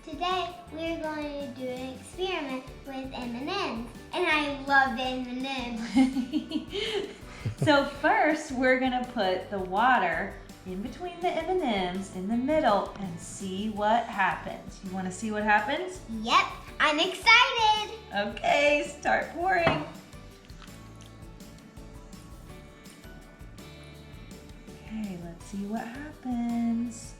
Today we're going to do an experiment with M&Ms, and I love M&Ms. So first we're gonna put the water in between the M&Ms in the middle and see what happens. You wanna see what happens? Yep, I'm excited. Okay, start pouring. Okay, let's see what happens.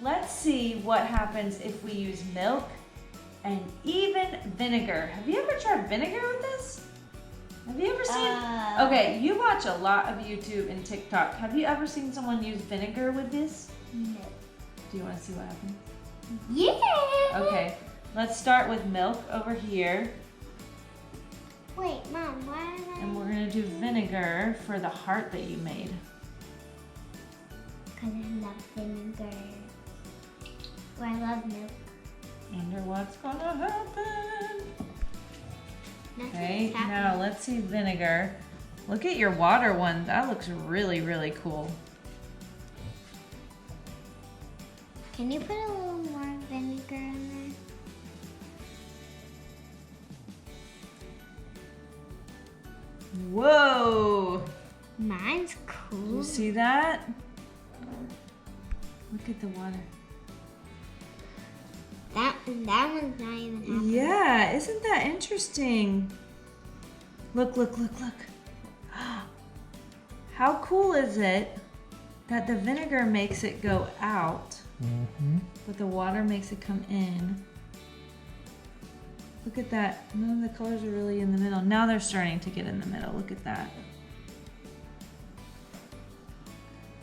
Let's see what happens if we use milk and even vinegar. Have you ever tried vinegar with this? Have you ever seen? Okay, you watch a lot of YouTube and TikTok. Have you ever seen someone use vinegar with this? No. Do you want to see what happens? Yeah. Okay, let's start with milk over here. Wait, Mom, why am I? And we're gonna do vinegar for the heart that you made. Because I love vinegar. Well, I love milk. Wonder what's gonna happen. Nothing's Okay, happening. now let's see vinegar. Look at your water one. That looks really, really cool. Can you put a little more vinegar in there? Whoa! Mine's cool. You see that? Look at the water. That one's not even happening. Yeah, isn't that interesting? Look, look, look, look. How cool is it that the vinegar makes it go out, but the water makes it come in? Look at that. None of the colors are really in the middle. Now they're starting to get in the middle. Look at that.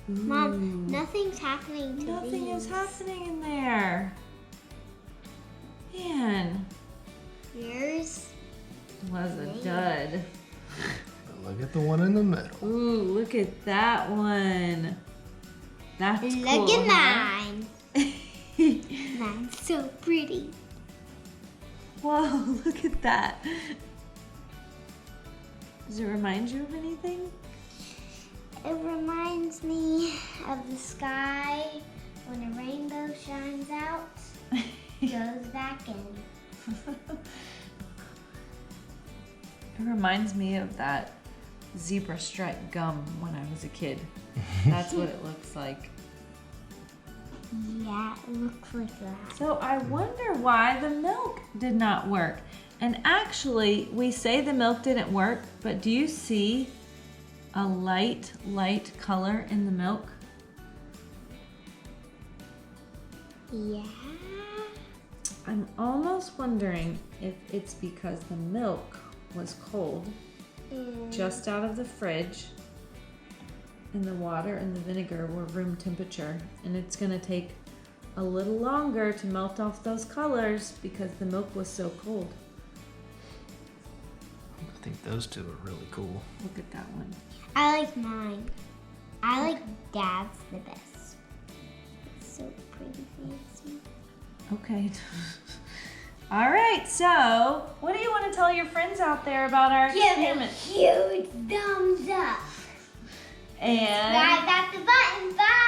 Mom, Ooh. nothing's happening to Nothing these. is happening in there. Man, Yours? was a dud. Look at the one in the middle. Ooh, look at that one. That's cool. Look at huh? mine. Mine's so pretty. Whoa, look at that. Does it remind you of anything? It reminds me of the sky when a rainbow shines out, goes back in. It reminds me of that zebra stripe gum when I was a kid. That's what it looks like. Yeah, it looks like that. So I wonder why the milk did not work. And actually, we say the milk didn't work, but do you see a light color in the milk? Yeah. I'm almost wondering if it's because the milk was cold, just out of the fridge, and the water and the vinegar were room temperature, and it's gonna take a little longer to melt off those colors because the milk was so cold. I think those two are really cool. Look at that one. I like mine. I like Dad's the best. It's so pretty fancy. Okay. All right, so what do you want to tell your friends out there about our experiment? Give it a huge thumbs up. And Subscribe at the button. Bye.